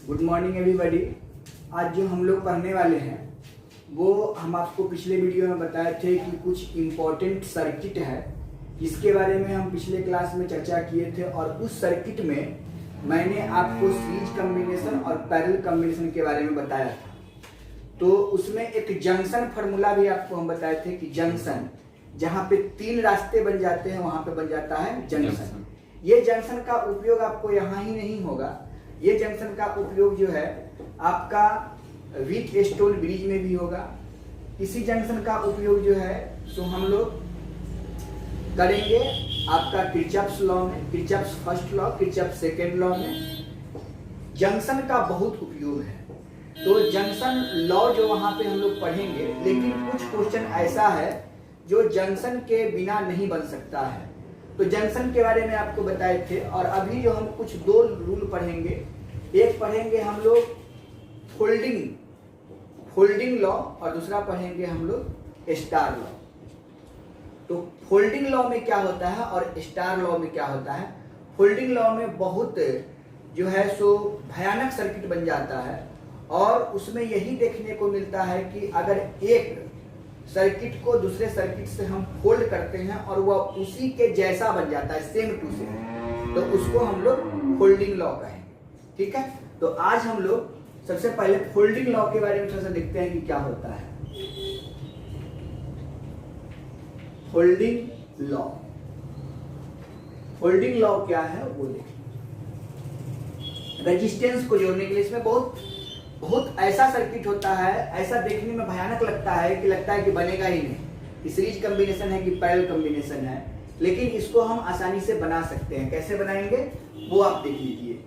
Good morning everybody. आज जो हम लोग पढ़ने वाले हैं वो हम आपको पिछले वीडियो में बताए थे कि कुछ इम्पोर्टेंट सर्किट है जिसके बारे में हम पिछले क्लास में चर्चा किए थे, और उस सर्किट में मैंने आपको सीरीज कॉम्बिनेशन और पैरेलल कॉम्बिनेशन के बारे में बताया था। तो उसमें एक जंक्शन फार्मूला भी आपको हम बताए थे कि जंक्शन जहाँ पे तीन रास्ते बन जाते हैं वहां पे बन जाता है जंक्शन। ये जंक्शन का उपयोग आपको यहाँ ही नहीं होगा, ये जंक्शन का उपयोग जो है आपका व्हीट स्टोन ब्रिज में भी होगा। इसी जंक्शन का उपयोग जो है सो हम लोग करेंगे आपका किरचॉफ्स लॉ में, Kirchhoff's first law, Kirchhoff's second law में। जंक्शन का बहुत उपयोग है, तो जंक्शन लॉ जो वहां पे हम लोग पढ़ेंगे, लेकिन कुछ क्वेश्चन ऐसा है जो जंक्शन के बिना नहीं बन सकता है। तो जंक्शन के बारे में आपको बताए थे, और अभी जो हम कुछ दो रूल पढ़ेंगे, एक पढ़ेंगे हम लोग फोल्डिंग लॉ और दूसरा पढ़ेंगे हम लोग स्टार लॉ। तो फोल्डिंग लॉ में क्या होता है और स्टार लॉ में क्या होता है। फोल्डिंग लॉ में बहुत जो है सो भयानक सर्किट बन जाता है, और उसमें यही देखने को मिलता है कि अगर एक सर्किट को दूसरे सर्किट से हम फोल्ड करते हैं और वह उसी के जैसा बन जाता है, सेम टू सेम, तो उसको हम लोग फोल्डिंग लॉ कहेंगे। ठीक है, तो आज हम लोग सबसे पहले फोल्डिंग लॉ के बारे में थोड़ा सा देखते हैं कि क्या होता है। फोल्डिंग लॉ, फोल्डिंग लॉ क्या है वो देखिए। रेजिस्टेंस को जोड़ने के लिए इसमें बहुत ऐसा सर्किट होता है, ऐसा देखने में भयानक लगता है कि बनेगा ही नहीं, कि सीरीज कॉम्बिनेशन है कि पैरेलल कॉम्बिनेशन है, लेकिन इसको हम आसानी से बना सकते हैं। कैसे बनाएंगे वो आप देख लीजिए।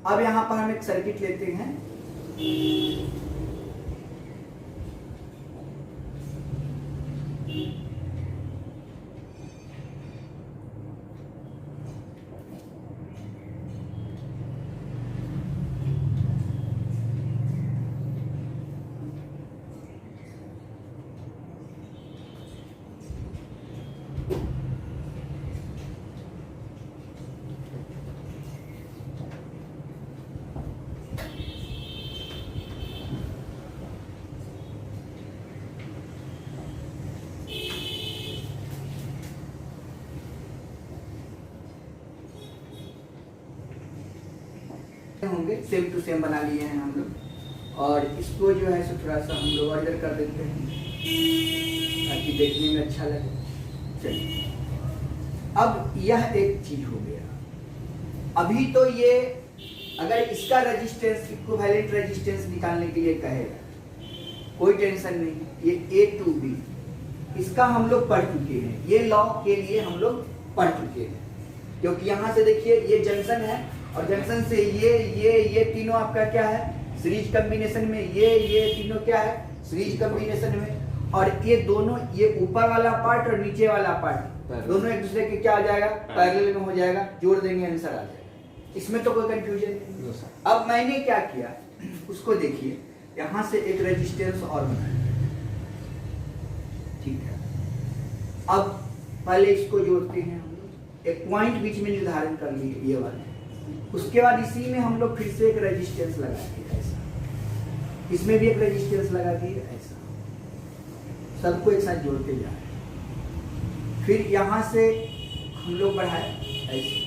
अब यहाँ पर हम एक सर्किट लेते हैं, होंगे सेम टू सेम बना लिए हैं हम लोग, और इसको जो है सो थोड़ा सा हम लोग ऑर्डर कर देते हैं ताकि देखने में अच्छा लगे। चलिए, अब यह एक चीज हो गया। अभी तो ये अगर इसका रेजिस्टेंस, इक्विवेलेंट रेजिस्टेंस निकालने के लिए कहेगा, कोई टेंशन नहीं, ये ए टू बी इसका हम लोग पढ़ चुके हैं, ये लॉ के लिए हम लोग पढ़ चुके हैं, क्योंकि यहाँ से देखिए ये जंक्शन है, और जंक्शन से ये तीनों आपका क्या है सीरीज कॉम्बिनेशन में, ये तीनों क्या है सीरीज कॉम्बिनेशन में, और ये दोनों, ये ऊपर वाला पार्ट और नीचे वाला पार्ट दोनों एक दूसरे के क्या हो जाएगा, पैरेलल में हो जाएगा, जोड़ देंगे आंसर आ जाएगा। इसमें तो कोई कंफ्यूजन नहीं। अब मैंने क्या किया उसको देखिए, यहां से एक रेजिस्टेंस और बनाया, ठीक है। अब पहले इसको जोड़ते हैं हम लोग, एक पॉइंट बीच में निर्धारण कर लिए ये वाले, उसके बाद इसी में हम लोग फिर से एक रेजिस्टेंस लगा दिया ऐसा, इसमें भी एक रेजिस्टेंस लगा दिए ऐसा, सबको एक साथ जोड़ते जा रहे हैं। फिर यहां से हम लोग बढ़ाए ऐसे,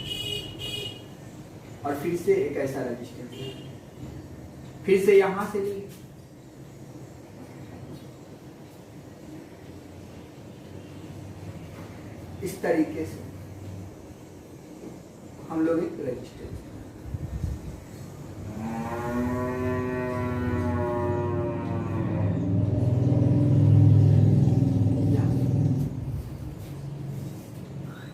और फिर से एक ऐसा रेजिस्टेंस, फिर से यहां से लिए, इस तरीके से हम लोग एक रेजिस्टेंस,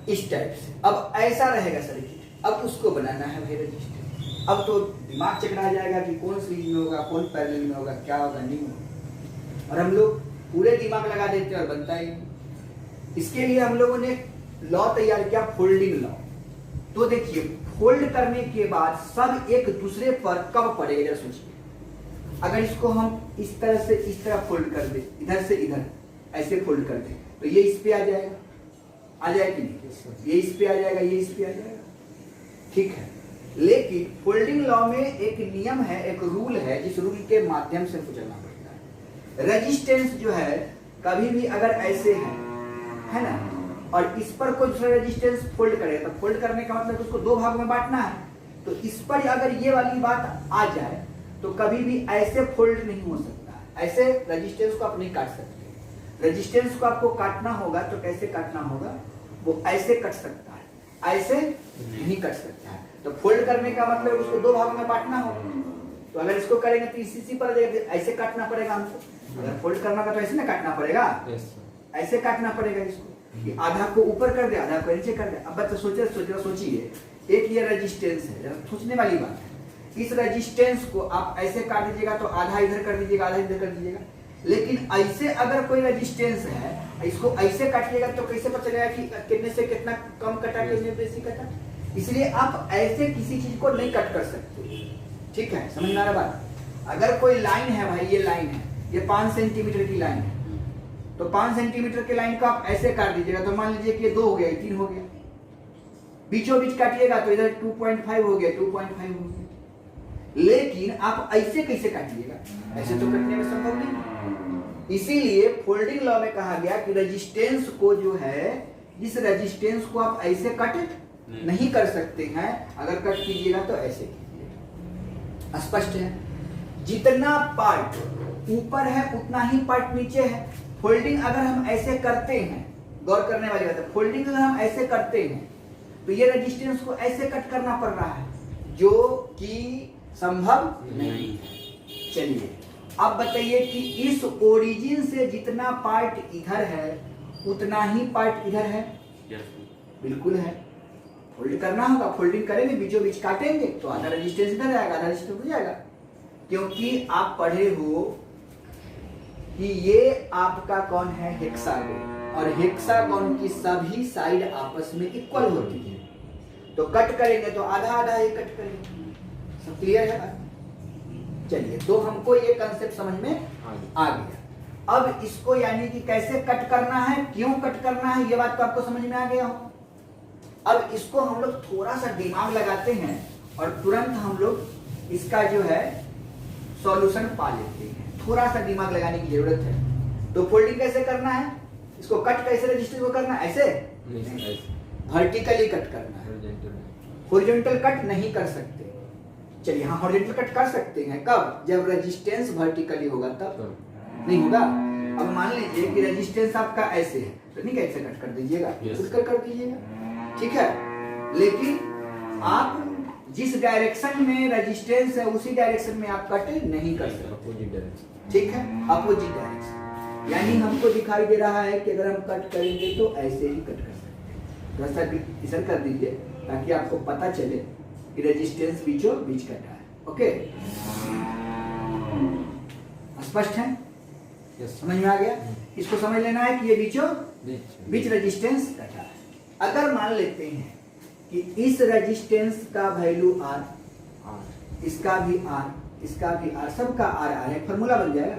इस टाइप से। अब ऐसा रहेगा सर्किट, अब उसको बनाना है भाई रेजिस्टेंस। अब तो दिमाग चकरा जाएगा कि कौन सीरीज में होगा, कौन पैरेलल में होगा, क्या होगा नहीं होगा, और हम लोग पूरे दिमाग लगा देते हैं और बनता ही नहीं। इसके लिए हम लोगों ने लॉ तैयार किया, फोल्डिंग लॉ। तो देखिए, फोल्ड करने के बाद सब एक दूसरे पर कब पड़ेगा, जरा सोचिए। अगर इसको हम इस तरह से इस तरह फोल्ड कर दे, इधर से इधर ऐसे फोल्ड कर दे, तो ये इस पे आ जाएगा कि नहीं, ये इस पे आ जाएगा, ये इस पे आ जाएगा, ठीक है। लेकिन फोल्डिंग लॉ में एक नियम है, एक रूल है, जिस रूल के माध्यम से हमको चलना पड़ता है। रेजिस्टेंस जो है कभी भी अगर ऐसे है ना, और इस पर कोई दूसरा रेजिस्टेंस फोल्ड करे, तो फोल्ड करने का मतलब उसको दो भाग में बांटना है। तो इस पर अगर ये वाली बात आ जाए तो कभी भी ऐसे फोल्ड नहीं हो सकता। ऐसे रेजिस्टेंस को आप नहीं काट सकते। रेजिस्टेंस को आपको काटना होगा तो कैसे काटना होगा, वो ऐसे कट सकता है, ऐसे नहीं कट सकता है। तो फोल्ड करने का मतलब उसको दो भाग में बांटना होगा। तो अगर इसको करेंगे तो इसी पर ऐसे काटना पड़ेगा हमको। अगर फोल्ड करना होगा तो ऐसे ना काटना पड़ेगा, ऐसे काटना पड़ेगा इसको। कि आधा को ऊपर कर दे, आधा को नीचे कर दे। अब बच्चे सोचिए, एक ये रेजिस्टेंस है, जरा सोचने वाली बात है। इस रेजिस्टेंस को आप ऐसे काट दीजिएगा तो आधा इधर कर दीजिएगा, आधा इधर कर दीजिएगा। लेकिन ऐसे अगर कोई रेजिस्टेंस है, इसको ऐसे काटिएगा तो कैसे पता चलेगा कि कितने से कितना कम कटा, कितने बेसी कटा। इसलिए आप ऐसे किसी चीज को नहीं कट कर सकते। ठीक है, समझ में आ रहा बात। अगर कोई लाइन है भाई, ये लाइन है, ये 5 सेंटीमीटर की लाइन है, तो 5 सेंटीमीटर के लाइन को आप ऐसे काट दीजिएगा तो मान लीजिए कि ये 2 हो गया, 3 हो गया। बीचों बीच काटिएगा तो इधर 2.5 हो गया, 2.5 हो गया। लेकिन आप ऐसे कैसे काटिएगा, ऐसे तो कटने में संभव नहीं। इसीलिए फोल्डिंग लॉ में कहा गया कि रेजिस्टेंस को जो है, इस रेजिस्टेंस को आप ऐसे कट नहीं कर सकते हैं। अगर कट कीजिएगा तो ऐसे कीजिएगा। स्पष्ट है। जितना पार्ट ऊपर है उतना ही पार्ट नीचे है। फोल्डिंग अगर हम ऐसे करते हैं, गौर करने वाली बात है, फोल्डिंग अगर हम ऐसे करते हैं तो ये रेजिस्टेंस को ऐसे कट करना पड़ रहा है, जो कि संभव नहीं है। चलिए अब बताइए कि इस ओरिजिन से जितना पार्ट इधर है उतना ही पार्ट इधर है। बिल्कुल है। फोल्ड करना होगा, फोल्डिंग करेंगे, बीचों बीच काटेंगे तो आधा रेजिस्टेंस इधर आएगा, आधा रेजिस्टेंस हो जाएगा। क्योंकि आप पढ़े हो कि ये आपका कौन है, हेक्सागोन, और हेक्सागोन की सभी साइड आपस में इक्वल होती है। तो कट करेंगे तो आधा आधा ही कट करेंगे। सब क्लियर है? चलिए, तो हमको ये कंसेप्ट समझ में आ गया। अब इसको यानी कि कैसे कट करना है, क्यों कट करना है, ये बात तो आपको समझ में आ गया हो। अब इसको हम लोग थोड़ा सा दिमाग लगाते हैं और तुरंत हम लोग इसका जो है सॉल्यूशन पा लेते हैं। थोड़ा सा दिमाग लगाने की जरूरत है। तो फोल्डिंग कैसे करना है, इसको कट कैसे रजिस्टर को करना है, ऐसे वर्टिकली कट करना है, हॉरिजॉन्टल कट नहीं कर सकते। चलिए, हाँ हॉरिजॉन्टल कट कर सकते हैं, कब, जब रेजिस्टेंस वर्टिकली होगा तब। नहीं होगा। अब मान लीजिए कि रेजिस्टेंस आपका ऐसे है तो नहीं, कैसे कट कर दीजिएगा, कर दीजिएगा, ठीक है। लेकिन आप जिस डायरेक्शन में रेजिस्टेंस है उसी डायरेक्शन में आप कट नहीं कर सकते, ठीक है, अपोजिट डायरेक्शन। यानी हमको दिखाई दे रहा है कि अगर हम कट करेंगे तो ऐसे ही कट कर सकते हैं। थोड़ा इधर कर दीजिए ताकि आपको पता चले कि रेजिस्टेंस बीचों बीच कटा है। ओके, स्पष्ट है? समझ में आ गया? इसको समझ लेना है कि ये बीचों बीच रेजिस्टेंस कटा है। अगर मान लेते हैं कि इस रेजिस्टेंस का वैल्यू R, इसका भी R, इसका भी R, सबका R है, फॉर्मूला बन जाएगा।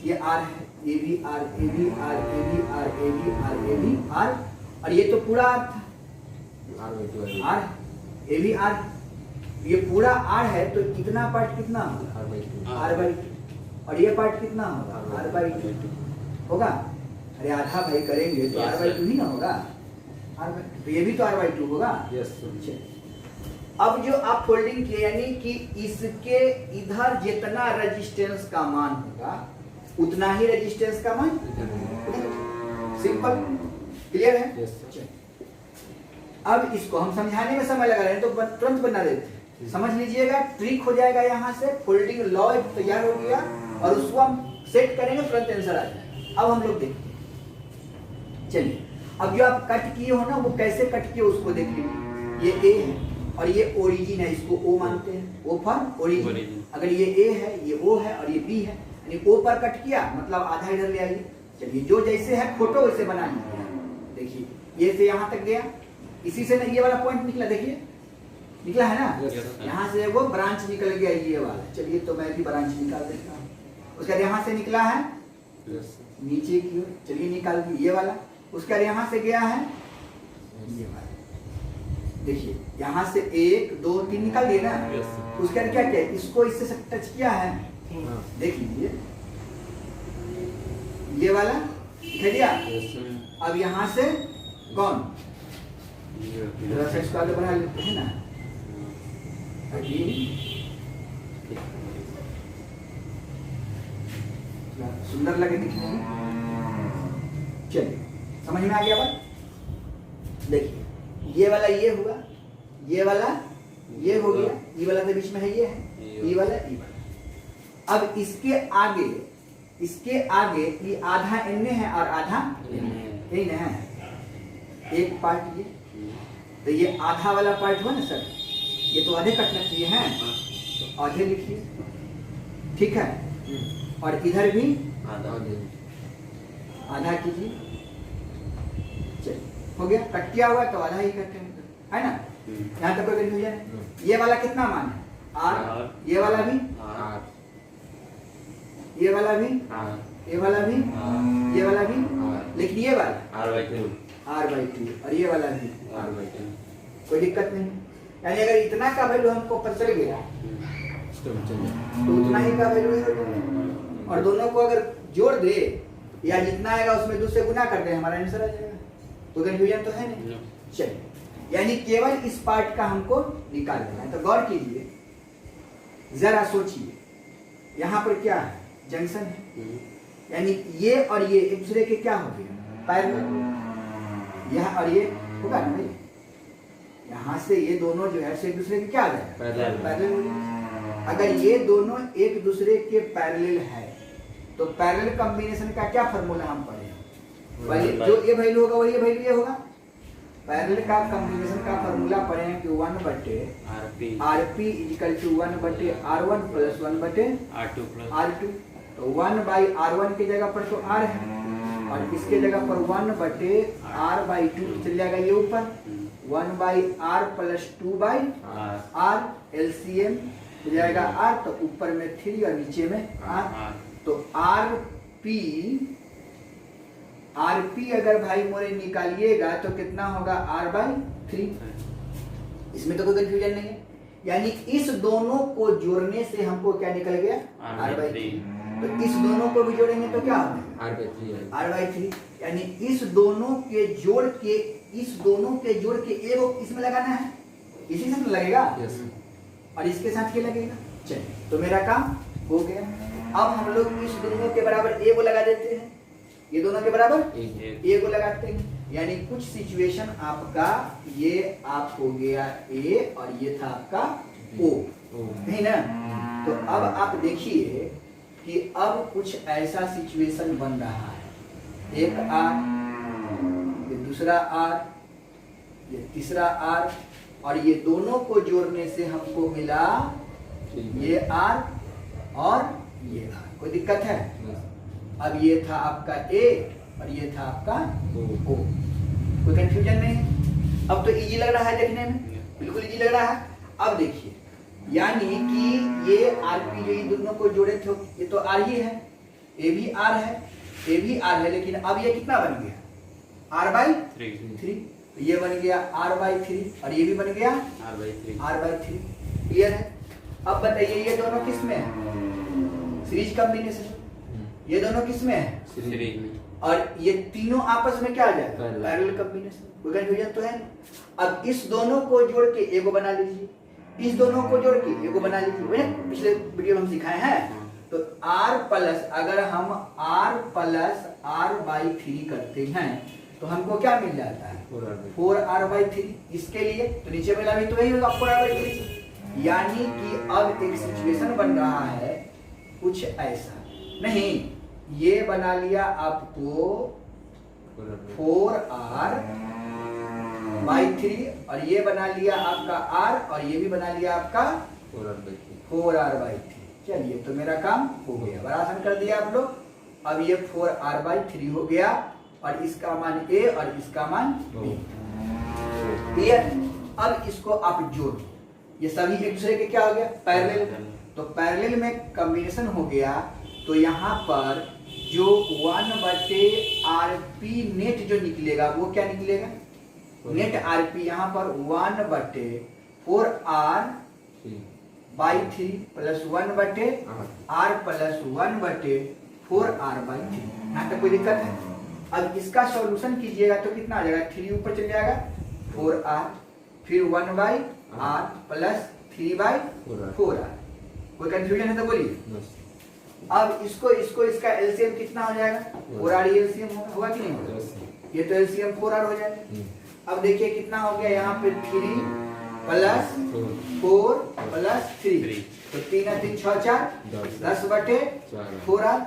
ये R है, ये भी R, ये भी R, ये भी R, ये भी R, ये भी R, और ये तो पूरा R था, R, ये भी R, ये पूरा R है। तो कितना पार्ट कितना होगा, R/2, और ये पार्ट कितना होगा, R/2 होगा। अरे आधा भाई करेंगे तो R/2 ही ना होगा, तो ये भी तो R/2 होगा। अब जो आप फोल्डिंग किए, यानी कि इसके इधर जितना रेजिस्टेंस का मान होगा उतना ही रेजिस्टेंस का मान, सिंपल, क्लियर है? अब इसको हम समझाने में समय लगा रहे हैं तो तुरंत बना देते हैं। समझ लीजिएगा, ट्रिक हो जाएगा। यहाँ से फोल्डिंग लॉ तैयार हो गया और उसको हम सेट करेंगे, तुरंत आंसर आ जाएगा। अब हम लोग देखते हैं। चलिए, अब जो आप कट किए हो ना, वो कैसे कट किए उसको देखिए। ये A है और ये ओरिजिन है, इसको O मानते हैं, O फॉर ओरिजिन। अगर ये A है, ये O है और ये B है, यानी O पर कट किया मतलब आधा इधर ले आइए। चलिए, जो जैसे है फोटो वैसे बना लीजिए। देखिए, ये से यहाँ तक गया, इसी से ना ये वाला पॉइंट निकला, देखिए निकला है ना, यहाँ से वो ब्रांच निकल गया ये वाला। चलिए, तो मैं भी ब्रांच निकाल देता हूँ। उसके बाद यहाँ से निकला है नीचे की ओर, चलिए निकाल दिए ये वाला। उसके बाद यहाँ से गया है ये वाला, देखिए यहाँ से 1 2 3 निकाल दिए ना, उसके बाद क्या किया, इसको इससे टच किया है, देख लीजिए ये वाला दिखा दिया। अब यहाँ से कौन, थोड़ा सा इसको आगे बढ़ा लेते हैं ना, सुंदर लगे दिखने में। चलिए समझ में आ गया बात। देखिए ये वाला ये हुआ, ये वाला ये हो गया, ये वाला तो बीच में है, ये है, ये वाला ये वाला। अब इसके आगे ये आधा एन है और आधा एन है, एक पार्ट ये, तो ये आधा वाला पार्ट हुआ ना सर, ये तो आधे कटना चाहिए है, तो आधे लिखिए, ठीक है। और इधर भी आधा कीजिए, चलिए हो गया, कट किया हुआ तो आधा ही करते हैं, है ना। यहाँ तक कोई कंफ्यूजन है। ये वाला कितना मान है, आर, ये वाला भी आर, ये वाला भी आर, ये वाला भी आर, ये वाला भी आर, लेकिन ये वाला r/2 और ये वाला भी r/2, कोई दिक्कत नहीं। यानी अगर इतना का वैल्यू हमको पता चल गया तो उतना ही का वैल्यू है, और दोनों को अगर जोड़ दे या जितना आएगा उसमें 2 से गुना कर दे, हमारा आंसर आ जाएगा। तो कंफ्यूजन तो है नहीं। चलिए, यानी केवल इस पार्ट का हमको निकाल देना है। तो गौर कीजिए, जरा सोचिए, यहाँ पर क्या है, जंक्शन है, यानी ये और ये एक दूसरे के क्या हो गए, पैरेलल। यह और ये होगा ना भाई, यहाँ से ये दोनों जो है एक दूसरे के क्या आ जाएगा, पैरेलल। अगर ये दोनों एक दूसरे के पैरेलल है तो पैरेलल कॉम्बिनेशन का क्या फार्मूला हम पढ़े, वही जो ये वैल्यू होगा वही वैल्यू ये होगा। पैरेलल का कॉम्बिनेशन का फार्मूला पढ़े हैं कि 1/Rp = 1/R1 + 1/R2। तो 1/R1 की जगह पर तो R है, और इसके जगह पर 1/R/2 चल जाएगा, ये ऊपर 1/R + 2/R, LCM हो जाएगा R, तो ऊपर में 3 और नीचे में R। तो Rp अगर भाई मोरे निकालिएगा तो कितना होगा, R/3। इसमें तो कोई कंफ्यूजन नहीं है। यानी इस दोनों को जोड़ने से हमको क्या निकल गया, R/3। तो इस दोनों को भी जोड़ेंगे तो क्या होगा, R/3। यानी इस दोनों के जोड़ के एगो इसमें लगाना है, इसी से तो लगेगा, और इसके साथ क्या लगेगा। चलिए, तो मेरा काम हो गया। अब हम लोग इस दोनों के बराबर ए को लगा देते हैं, ये दोनों के बराबर ए को लगाते हैं। यानी कुछ सिचुएशन आपका ये आप हो गया ए और ये था आपका ओ, नहीं ना। तो अब आप देखिए कि अब कुछ ऐसा सिचुएशन बन रहा है, एक आर, ये दूसरा आर, ये तीसरा आर, और ये दोनों को जोड़ने से हमको मिला ये आर और ये आर। कोई दिक्कत है। अब ये था आपका ए और ये था आपका ओ, कोई कंफ्यूजन नहीं। अब तो इजी लग रहा है देखने में, बिल्कुल इजी लग रहा है। अब देखिए, यानी कि ये आरपी जो ये दोनों को जोड़े थे, ये तो आर ही है, ए भी आर है, ए भी आर है, लेकिन अब ये कितना बन गया, R/3। ये बन गया R/3 और ये भी बन गया R/3। क्लियर है। अब बताइए ये दोनों किस में है, सीरीज कॉम्बिनेशन। ये दोनों किस में है, सीरीज में, और ये तीनों आपस में क्या आ जाएगा, पैरेलल कॉम्बिनेशन। कोई कंफ्यूजन तो है। अब इस दोनों को जोड़ के एगो बना लीजिए, इस दोनों को जोड़ के एगो बना लीजिए, पिछले वीडियो में हम सिखाए हैं। तो R प्लस, अगर हम R + R/3 करते हैं तो हमको क्या मिल जाता है, 4R/3। इसके लिए तो नीचे वाला भी तो वही होगा, 4R/3। यानी कि अब एक सिचुएशन बन रहा है कुछ ऐसा, नहीं ये बना लिया आपको 4R/3 और ये बना लिया आपका R और ये भी बना लिया आपका 4R/3। चलिए, तो मेरा काम हो गया, बड़ा आसान कर दिया आप लोग। अब ये 4R/3 हो गया और इसका मान A और इसका मान B। क्लियर। अब इसको आप जोड़, ये सभी एक दूसरे के क्या हो गया, पैरेलल। तो पैरेलल में कॉम्बिनेशन हो गया, तो यहाँ पर जो 1/Rp नेट जो निकलेगा वो क्या निकलेगा, नेट आरपी यहाँ पर 1/4R/3 प्लस 1/R+1/4R/3। यहाँ तक कोई दिक्कत है? अब इसका सॉल्यूशन कीजिएगा तो कितना आ जाएगा? 3 ऊपर चल जाएगा 4R, फिर 1/R प्लस 3/4R। कोई कंफ्यूजन है तो बोलिए। अब इसको इसका एलसीएम कितना हो जाएगा? 4R एलसीएम होगा कि नहीं होगा? ये तो एलसीएम 4R हो जाएगा। अब देखिए कितना हो गया यहाँ पे 3 प्लस 4 प्लस 3, तो 3 और 3 6 4 10/4R।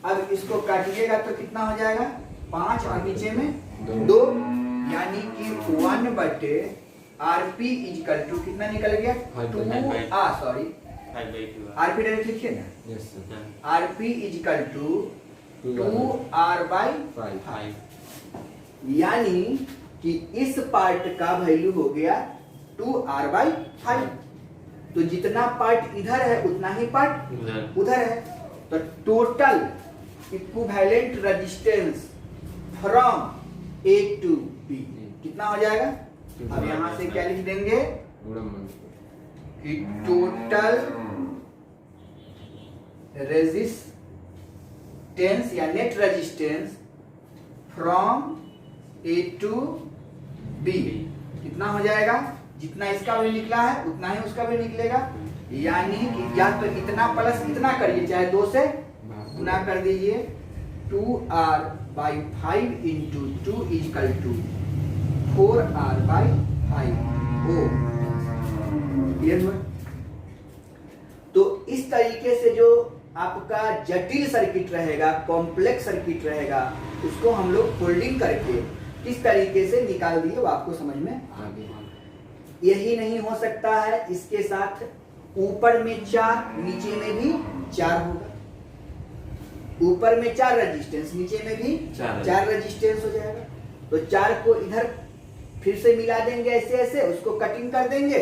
अब इसको काटिएगा तो कितना हो जाएगा? 5 और नीचे में 2, यानी कि 1/RP इक्वल टू कितना निकल गया? 5/2 आरपी डायरेक्ट लिखिए ना। आरपी इक्वल टू 2R/5, यानी कि इस पार्ट का वैल्यू हो गया 2R/5। तो जितना पार्ट इधर है उतना ही पार्ट उधर है। तो total equivalent resistance from A to B कितना हो जाएगा? अब यहां से क्या लिख देंगे कि टोटल रेजिस्टेंस या net resistance from A to B कितना हो जाएगा? जितना इसका भी निकला है उतना ही उसका भी निकलेगा, यानी कि या तो इतना प्लस इतना करिए, चाहे 2 से गुना कर दीजिए। 2R/5 into 2 equal to 4R/5 clear हुआ? तो इस तरीके से जो आपका जटिल सर्किट रहेगा, कॉम्प्लेक्स सर्किट रहेगा, उसको हम लोग फोल्डिंग करके किस तरीके से निकाल दिए वो आपको समझ में आ गया। यही नहीं हो सकता है, इसके साथ ऊपर में 4 नीचे में भी 4 होगा। ऊपर में 4 रेजिस्टेंस, नीचे में भी 4 रेजिस्टेंस हो जाएगा। तो 4 को इधर फिर से मिला देंगे ऐसे ऐसे, उसको कटिंग कर देंगे,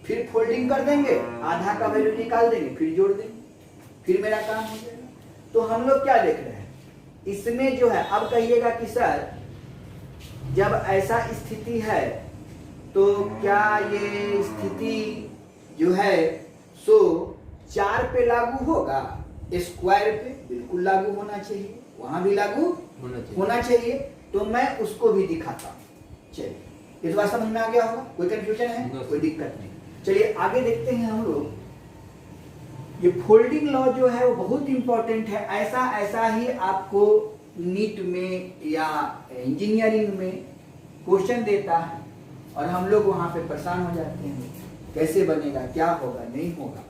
फिर फोल्डिंग कर देंगे, आधा का वैल्यू निकाल देंगे, फिर जोड़ देंगे, फिर मेरा काम हो जाएगा। तो हम लोग क्या देख रहे हैं इसमें जो है, अब कहिएगा कि सर जब ऐसा स्थिति है तो क्या ये स्थिति जो है सो 4 पे लागू होगा? स्क्वायर पे बिल्कुल लागू होना चाहिए, वहां भी लागू होना चाहिए। तो मैं उसको भी दिखाता हूं। चलिए, इस बात समझ में आ गया होगा? कोई कंफ्यूजन है? कोई दिक्कत नहीं। चलिए आगे देखते हैं हम लोग। ये फोल्डिंग लॉ जो है वो बहुत इंपॉर्टेंट है। ऐसा ही आपको नीट में या इंजीनियरिंग में क्वेश्चन देता है और हम लोग वहां पे परेशान हो जाते हैं, कैसे बनेगा, क्या होगा, नहीं होगा।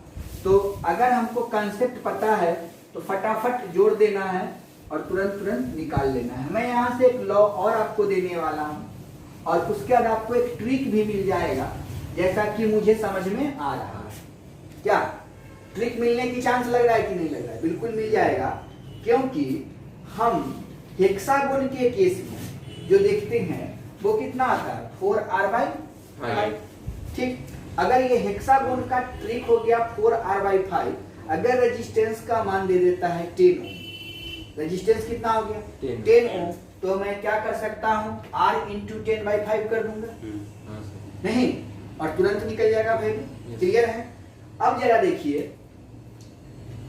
तो अगर हमको कंसेप्ट पता है तो फटाफट जोड़ देना है और तुरंत निकाल लेना है। मैं यहाँ से एक लॉ और आपको देने वाला हूँ और उसके बाद आपको एक ट्रिक भी मिल जाएगा, जैसा कि मुझे समझ में आ रहा है। क्या ट्रिक मिलने की चांस लग रहा है कि नहीं लग रहा है? बिल्कुल मिल जाएगा, क्योंकि हम हेक्सागोन के केस में जो देखते हैं वो कितना आता है? 4R/5। ठीक, अगर ये हेक्सागोन का ट्रिक हो गया 4R/5, अगर रेजिस्टेंस का मान दे देता है 10 ओम, रेजिस्टेंस कितना हो गया? 10 ओम, तो मैं क्या कर सकता हूँ? R इंटू 10/5 कर दूंगा, नहीं, और तुरंत निकल जाएगा भाई। क्लियर है? अब जरा देखिए,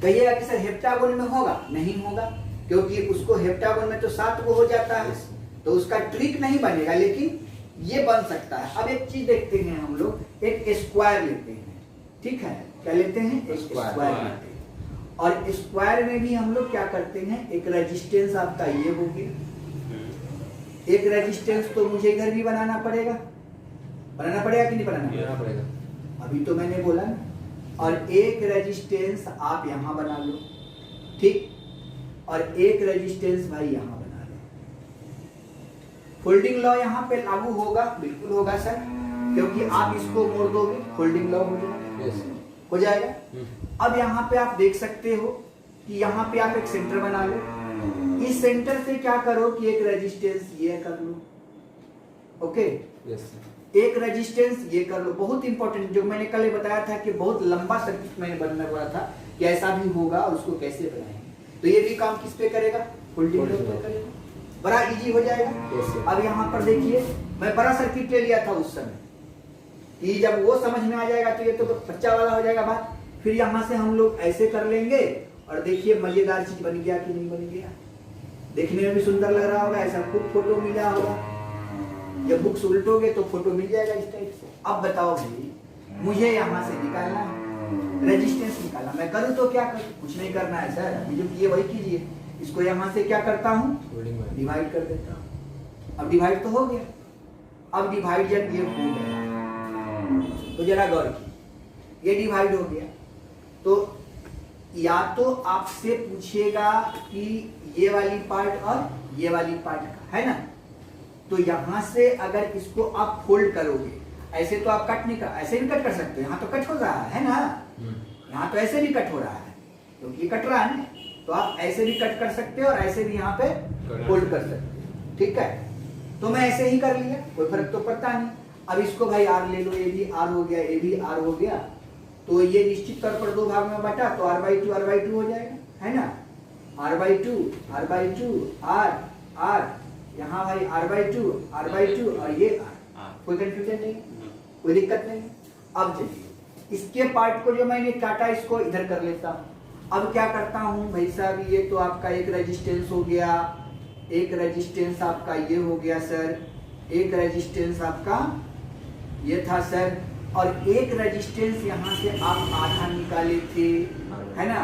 कहिएगा कि सर हेप्टागोन में होगा? नहीं होगा, क्योंकि उसको हेप्टागोन में तो 7 को हो जाता है, तो उसका ट्रिक नहीं बनेगा, लेकिन ये बन सकता है। अब एक चीज देखते हैं हम लोग, एक स्क्वायर लेते हैं। ठीक है, क्या लेते हैं? एक स्क्वायर लेते हैं। और स्क्वायर में भी हम लोग क्या करते हैं, एक रेजिस्टेंस आपका ये हो गया, एक रेजिस्टेंस तो मुझे इधर भी बनाना पड़ेगा कि नहीं बनाना पड़ेगा? अभी तो मैंने बोला ना। और एक रेजिस्टेंस आप यहां बना लो, ठीक, और एक रेजिस्टेंस भाई यहां बना लो। फोल्डिंग लॉ यहां पे लागू होगा? बिल्कुल होगा सर, क्योंकि आप इसको मोड़ दोगे, फोल्डिंग लॉ हो जाएगा। अब यहाँ पे आप देख सकते हो कि यहाँ पे आप एक सेंटर बना लो, इस सेंटर से क्या करो कि एक रेजिस्टेंस ये कर लो। ओके, एक रेजिस्टेंस ये कर लो। बहुत इंपॉर्टेंट, जो मैंने कल बताया था कि बहुत लंबा सर्किट मैंने बनने वाला था कि ऐसा भी होगा और उसको कैसे बनाएंगे। तो ये भी काम किस पे करेगा? फोल्डिंग लॉ पे करेगा, बड़ा इजी हो जाएगा। अब यहाँ पर देखिए मैं बड़ा सर्किट ले लिया था उस समय कि जब वो समझ में आ जाएगा तो ये तो बच्चा वाला हो जाएगा बात। फिर यहाँ से हम लोग ऐसे कर लेंगे और देखिए मजेदार चीज बन गया कि नहीं बन गया। देखने में भी सुंदर लग रहा होगा, ऐसा खूब फोटो मिला होगा। जब बुक्स उल्टोगे तो फोटो मिल जाएगा इस टाइप से। अब बताओ भाई, मुझे यहाँ से निकालना है, रेजिस्टेंस निकालना। मैं करूँ तो क्या करूँ? कुछ नहीं करना है सर, अभी जो किए वही कीजिए। इसको यहाँ से क्या करता हूँ, डिवाइड कर देता हूँ। अब डिवाइड तो हो गया। अब डिवाइड जब ये हो गया तो जरा गौर की, ये डिवाइड हो गया तो या तो आपसे पूछेगा कि ये वाली पार्ट और ये वाली पार्ट का है ना, तो यहां से अगर इसको आप फोल्ड करोगे, ऐसे तो आप कट नहीं कर, ऐसे भी कट कर सकते हो। यहाँ तो कट हो रहा है ना, यहाँ तो ऐसे भी कट हो रहा है क्योंकि ये कट रहा है ना, तो आप ऐसे भी कट कर सकते हो और ऐसे भी यहाँ पे फोल्ड कर सकते हो। ठीक है, तो मैं ऐसे ही कर लिया, कोई फर्क तो पड़ता नहीं। अब इसको भाई आर ले लो, ये भी आर हो गया, ये भी आर हो गया, तो ये निश्चित तौर पर दो भाग में बटा तो r/2 हो जाएगा, है ना। r/2 आर आर, यहाँ भाई r/2 और ये r। कोई कंफ्यूजन नहीं, कोई दिक्कत नहीं। अब चलिए इसके पार्ट को जो मैंने काटा इसको इधर कर लेता हूँ। अब क्या करता हूँ भाई साहब, ये तो आपका एक रेजिस्टेंस हो गया, एक रेजिस्टेंस आपका ये हो गया सर, एक रेजिस्टेंस आपका ये था सर, और एक रेजिस्टेंस यहाँ से आप आधा निकाले थे, है ना।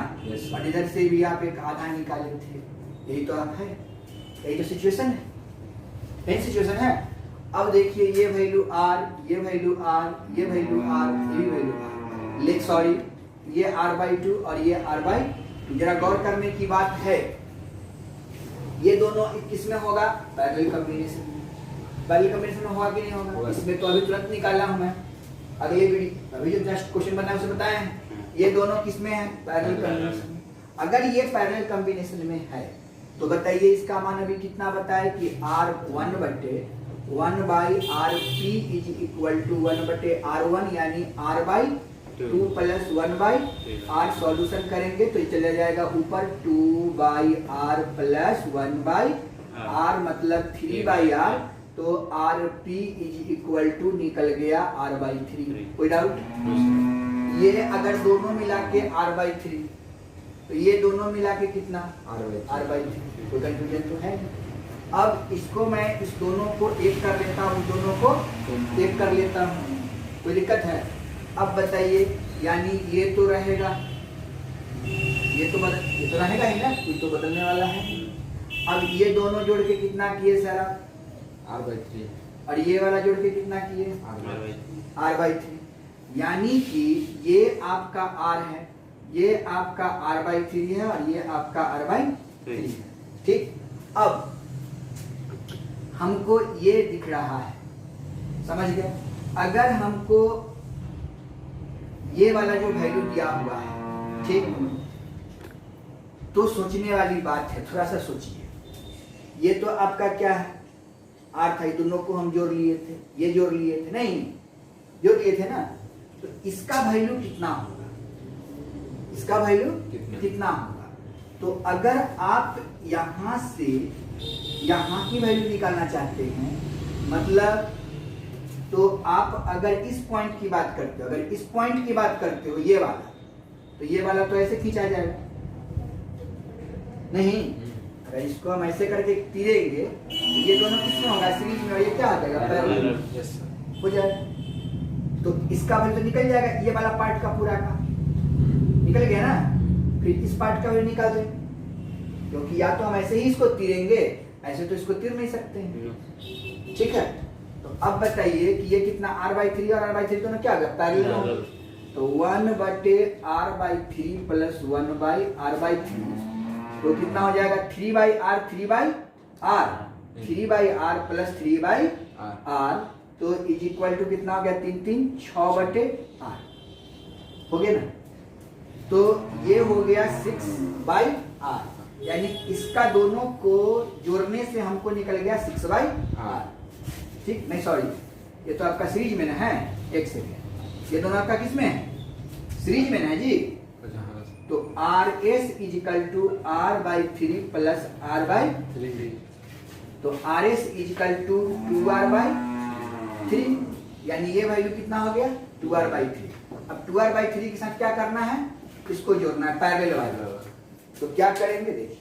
और इधर से भी आप एक आधा निकाले थे। यही तो आप है, यही तो सिचुएशन है, यही सिचुएशन है। अब देखिए ये वैल्यू आर, ये वैल्यू आर, ये वैल्यू आर, ये वैल्यू आर, लेकिन सॉरी ये r/2 और ये r/2। जरा गौर करने की बात है, ये दोनों किसमें होगा, पैरेलल कॉम्बिनेशन। पैरेलल कॉम्बिनेशन में होगा कि नहीं होगा, इसमें तो अभी तुरंत निकाला हूं मैं, अगले वीडियो अभी जो जस्ट क्वेश्चन बनाया उसे बताए हैं। ये दोनों किसमें है, पैरेलल कॉम्बिनेशन में। अगर ये पैरेलल कॉम्बिनेशन में है तो बताइए इसका मान अभी कितना बताए कि r1/1/rp is equal to 1/r1 यानी r/2 प्लस 1/r। सॉल्यूशन करेंगे तो चला जाएगा ऊपर 2/r प्लस 1/r मतलब 3/r, तो rp इज इक्वल टू निकल गया r/3। कोई डाउट? ये अगर दोनों मिला के r/3 तो ये दोनों मिला के कितना r/3। कोई कंफ्यूजन तो है नहीं। अब इसको मैं इस दोनों को एक कर लेता हूँ, दोनों को एक कर लेता हूँ, कोई दिक्कत है? अब बताइए, यानी ये तो रहेगा, ये तो रहेगा ही ना, कोई तो बदलने वाला है। अब ये दोनों जोड़ के कितना किए सर आप, r/3, और ये वाला जोड़ के कितना किए r/3, यानी कि ये आपका r है, ये आपका r/3 है और ये आपका r/3 है। ठीक, अब हमको ये दिख रहा है, समझ गए। अगर हमको ये वाला जो वैल्यू दिया हुआ है, ठीक, तो सोचने वाली बात है, थोड़ा सा सोचिए। ये तो आपका क्या है, आर था, दोनों को हम जोड़ लिए थे, ये जोड़ लिए थे, नहीं जोड़ लिए थे ना, तो इसका वैल्यू कितना होगा, इसका वैल्यू कितना होगा। तो अगर आप यहां से यहां की वैल्यू निकालना चाहते हैं, मतलब तो आप अगर इस पॉइंट की बात करते हो, अगर इस पॉइंट की बात करते हो ये वाला, तो ये वाला तो ऐसे खींचा जाएगा, नहीं अगर इसको हम ऐसे करके तीरेंगे तो ये दोनों किसमें होगा, सीरीज में, और ये क्या आ जाएगा, पैरेलल हो जाएगा। तो इसका वैल्यू तो निकल जाएगा, ये वाला पार्ट का पूरा का निकल गया ना, फिर इस पार्ट का वैल्यू निकाल दें, क्योंकि या तो हम ऐसे ही इसको तीरेंगे, ऐसे तो इसको तीर नहीं सकते हैं। ठीक है, तो अब बताइए कि ये कितना r/3 और r/3 दोनों क्या होगा, पैरेलल। तो 1/r/3 प्लस 1/r/3 तो कितना हो जाएगा 3/r 3/r प्लस 3/r, तो इज इक्वल टू कितना हो गया 3 3 6/r हो गया ना। तो ये हो गया 6/r, यानी इसका दोनों को जोड़ने से हमको निकल गया 6/r। ठीक, नहीं सॉरी, ये तो आपका सीरीज में ना है, एक सेकेंड, ये दोनों आपका किसमें है, सीरीज में ना है जी। तो RS is equal to r/3 plus r/3, तो RS is equal to 2r/3 3, यानी ये वैल्यू कितना हो गया 2r/3। अब 2r/3 के साथ क्या करना है, इसको जोड़ना है पैरेलल वाला। तो क्या करेंगे देखिए,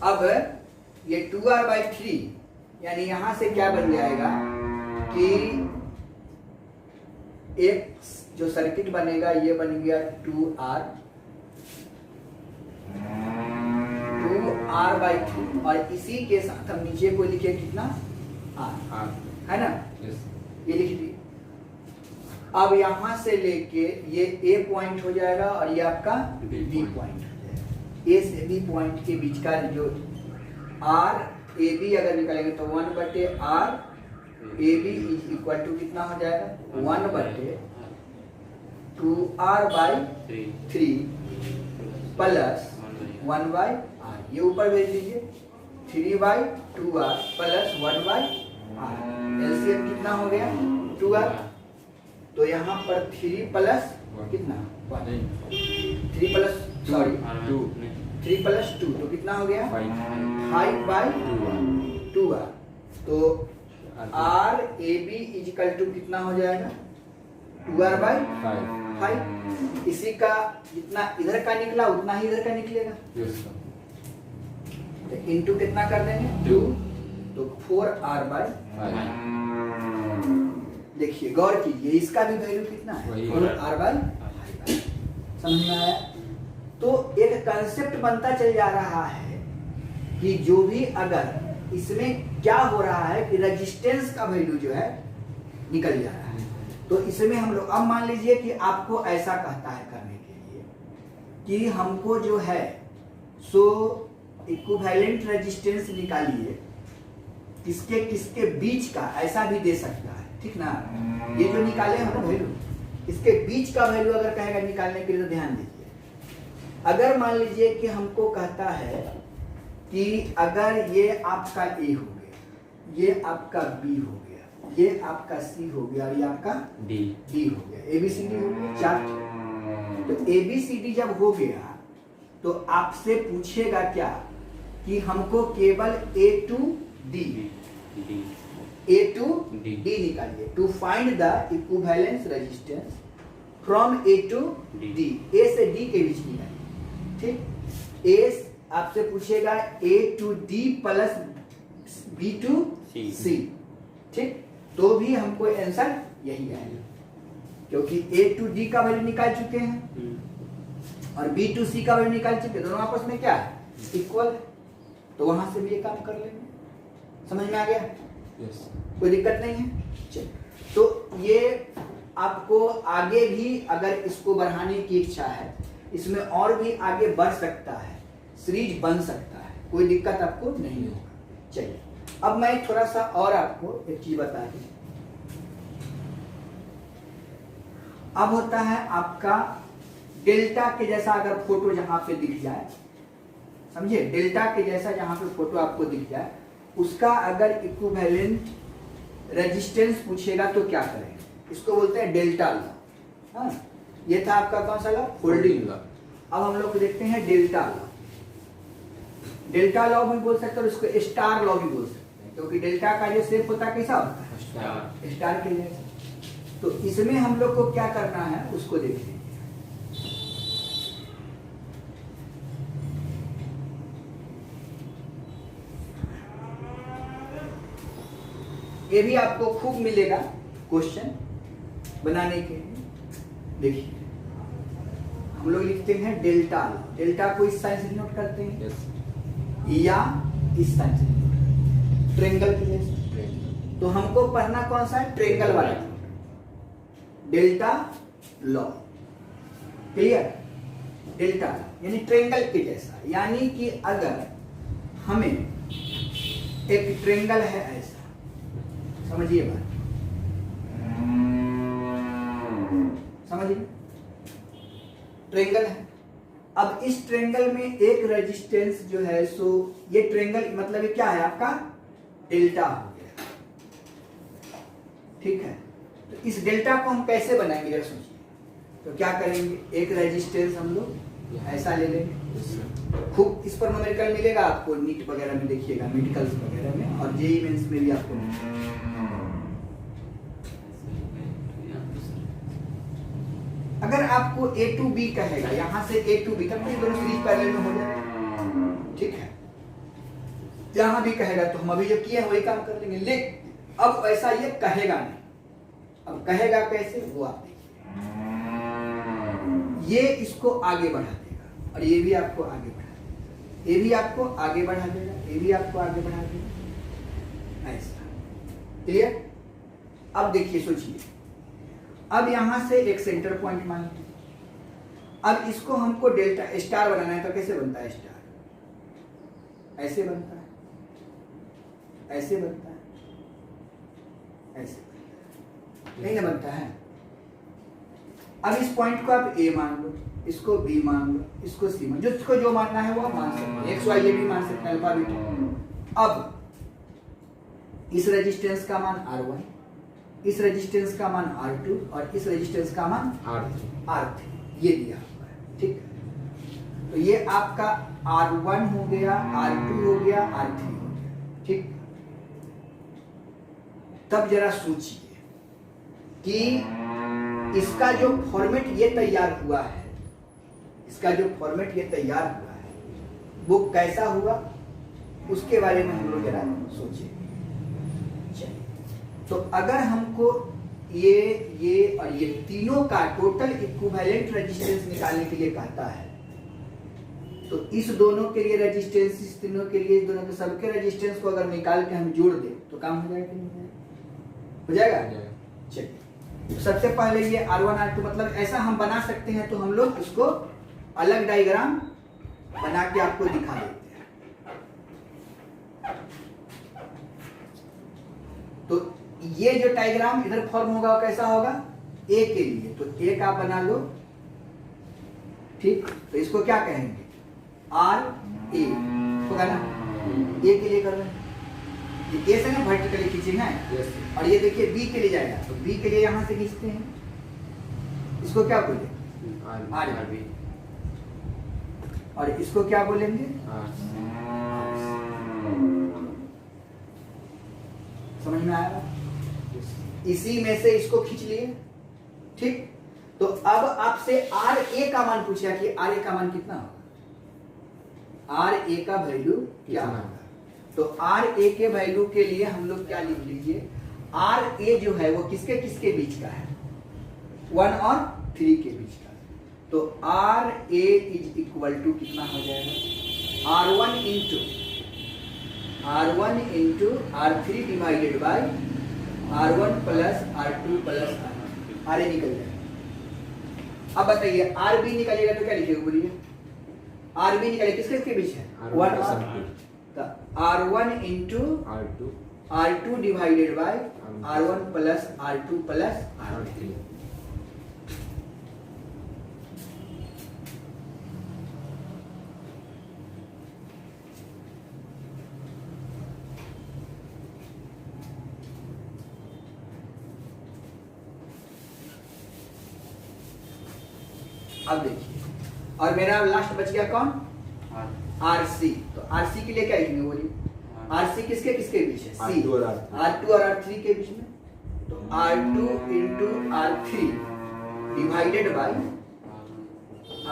अब ये 2r/3 यानी यहां से क्या बन जाएगा कि एक जो सर्किट बनेगा ये बन गया 2r/3 और इसी के साथ हम नीचे को लिखे कितना r है ना, ये लिख दिए। अब यहां से लेके ये A पॉइंट हो जाएगा और ये आपका B पॉइंट हो जाएगा। A से B पॉइंट के बीच का जो R AB अगर निकालेंगे तो 1/R AB is equal to कितना हो जाएगा 1/2R/3 प्लस 1/R। ये ऊपर भेज दीजिए 3/2R प्लस 1/R। एलसीएम कितना हो गया 2R। तो यहाँ पर 3 प्लस कितना 3 प्लस 2 तो कितना हो गया 5/2R। तो R AB is equal to कितना हो जाएगा 2R/5। इसी का जितना इधर का निकला उतना ही इधर का निकलेगा। तो इनटू कितना कर देंगे 2 तो 4R/5। देखिए गौर कीजिए इसका भी वैल्यू कितना है 4R/5। समझ में आया। तो एक कंसेप्ट बनता चल जा रहा है कि जो भी अगर इसमें क्या हो रहा है कि रेजिस्टेंस का वैल्यू जो है निकल जा रहा है। तो इसमें हम लोग अब मान लीजिए कि आपको ऐसा कहता है करने के लिए कि हमको जो है सो इक्विवेलेंट रेजिस्टेंस निकालिए किसके किसके बीच का, ऐसा भी दे सकता है ठीक ना। ये जो निकाले हम वैल्यू इसके बीच का वैल्यू अगर कहेगा निकालने के लिए तो ध्यान दीजिए। अगर मान लीजिए कि हमको कहता है कि अगर ये आपका A हो गया, ये आपका B हो गया, ये आपका C हो गया और ये आपका D हो गया, ABCD हो गया 4। तो ABCD जब हो गया तो आपसे पूछेगा क्या कि हमको केवल A to D निकालिए to find the equivalence resistance from A to D। A से D के बीच निकालिए ठीक। A आपसे पूछेगा A to D plus B to C ठीक। तो भी हमको आंसर यही आएगा क्योंकि A to D का वैल्यू निकाल चुके हैं और B to C का वैल्यू निकाल चुके हैं। दोनों आपस में क्या है इक्वल। तो वहां से भी ये काम कर लेंगे। समझ में आ गया कोई दिक्कत नहीं है। चलिए तो ये आपको आगे भी अगर इसको बढ़ाने की इच्छा है इसमें और भी आगे बढ़ सकता है, सीरीज बन सकता है, कोई दिक्कत आपको नहीं होगा। चलिए अब मैं थोड़ा सा और आपको एक चीज बता दूं। अब होता है आपका डेल्टा के जैसा अगर फोटो जहां पे दिख जाए, समझिए डेल्टा के जैसा जहां पे फोटो आपको दिख जाए उसका अगर इक्विवेलेंट रेजिस्टेंस पूछेगा तो क्या करेंगे, इसको बोलते हैं डेल्टा लॉ। हाँ ये था आपका कौन सा लॉ फोल्डिंग लॉ। अब हम लोग देखते हैं डेल्टा लॉ। डेल्टा लॉ भी बोल सकते हैं और इसको स्टार लॉ भी बोल सकते हैं क्योंकि डेल्टा का जो शेप होता है कैसा होता है स्टार के जैसा। तो इसमें हम लोग को क्या करना है उसको देख लीजिए। ये भी आपको खूब मिलेगा क्वेश्चन बनाने के लिए। देखिए हम लोग लिखते हैं डेल्टा। डेल्टा को इस साइन से नोट करते हैं या इस साइन से ट्रेंगल के जैसे। तो हमको पढ़ना कौन सा है ट्रेंगल वाला डेल्टा लॉ। क्लियर। डेल्टा यानी ट्रेंगल के जैसा, यानी कि अगर हमें एक ट्रेंगल है ऐसा समझिए बात, समझिए, ट्रेंगल है। अब इस ट्रेंगल में एक रेजिस्टेंस जो है सो ये ट्रेंगल मतलब ये क्या है आपका डेल्टा हो गया, ठीक है। तो इस डेल्टा को हम कैसे बनाएंगे जरा सोचिए। तो क्या करेंगे, एक रेजिस्टेंस हम लोग ऐसा ले लेंगे, खूब इस पर न्यूमेरिकल मिलेगा आपको, नीट वगैरह में देखिएगा, मेडिकल्स वगैरह में और जेईई मेंस में भी आपको मिलेगा। अगर आपको A to B कहेगा, यहां से A to B तब तो ये दोनों सीरीज पैरेलल में हो जाएगा, ठीक है। जहां भी कहेगा तो हम अभी जो किए हैं वही काम कर लेंगे, लेकिन अब ऐसा ये कहेगा नहीं। अब कहेगा कैसे वो आप देखिए, ये इसको आगे बढ़ा देगा और ये भी आपको आगे बढ़ा देगा, ये भी आपको आगे बढ़ा देगा, ये भी आपको आगे बढ़ा देगा, ऐसा। क्लियर। अब देखिए सोचिए, अब यहां से एक सेंटर पॉइंट मान लीजिए, अब इसको हमको डेल्टा स्टार बनाना है तो कैसे बनता है स्टार, ऐसे बनता है, ऐसे बनता है, ऐसे बनता है, नहीं ना बनता है। अब इस पॉइंट को आप A मान लो, इसको B मान लो, इसको C मान, जिसको जो मानना है वो आप मान सकते हैं, XY भी मान सकते हैं, अल्फा बीटा। अब इस रेजिस्टेंस का मान R1, इस रेजिस्टेंस का मान R2 और इस रेजिस्टेंस का मान R3 ये दिया हुआ है, ठीक है। तो ये आपका R1 हो गया, R2 हो गया, R3 हो गया, ठीक। तब जरा सोचिए कि इसका जो फॉर्मेट ये तैयार हुआ है, इसका जो फॉर्मेट ये तैयार हुआ है वो कैसा हुआ, उसके बारे में हम लोग जरा सोचिए। तो अगर हमको ये और ये तीनों का टोटल इक्विवेलेंट रेजिस्टेंस निकालने के लिए कहता है, तो इस दोनों के लिए रेजिस्टेंस, इस तीनों के लिए, इस दोनों के सबके रेजिस्टेंस को अगर निकाल के हम जोड़ दें तो काम हो जाएगा कि नहीं हो जाएगा? चलिए, तो सबसे पहले ये R1 R2 मतलब ऐसा हम बना सकते हैं, तो हम लोग इसको अलग डायग्राम बना के आपको दिखा देते हैं। तो ये जो डायग्राम इधर फॉर्म होगा कैसा होगा, A के लिए, तो A का बना लो, ठीक। तो इसको क्या कहेंगे, R A होगा ना, A के लिए कर रहे हैं, ये A से ना वर्टिकली खींचेंगे है, और ये देखिए B के लिए जाएगा, तो B के लिए यहां से खींचते हैं, इसको क्या बोले R B, और इसको क्या बोलेंगे समझ में आया? इसी में से इसको खींच लिए, ठीक। तो अब आपसे आर ए का मान पूछा कि आर ए का मान कितना होगा, आर ए का वैल्यू क्या होगा। तो आर ए के वैल्यू के लिए हम लोग क्या लिख लीजिए, आर ए जो है वो किसके किसके बीच का है, 1 और 3 के बीच का। तो R A is equal to कितना हो जाएगा, R1 into R3 divided by R1 plus R2 plus R A निकल जाएगा। अब बताइए आर बी निकलेगा तो क्या लिखेगा, बोलिए आर बी निकलेगा किसके किसके बीच है, 1 और 2। R1 into R2 divided by R1 plus R2 plus R3। अब देखिए, और मेरा लास्ट बच गया कौन, RC। तो RC के लिए क्या लिखेंगे, बोलिए RC किसके किसके बीच है, C, R2 और R3 के बीच में। तो R2 into R3 divided by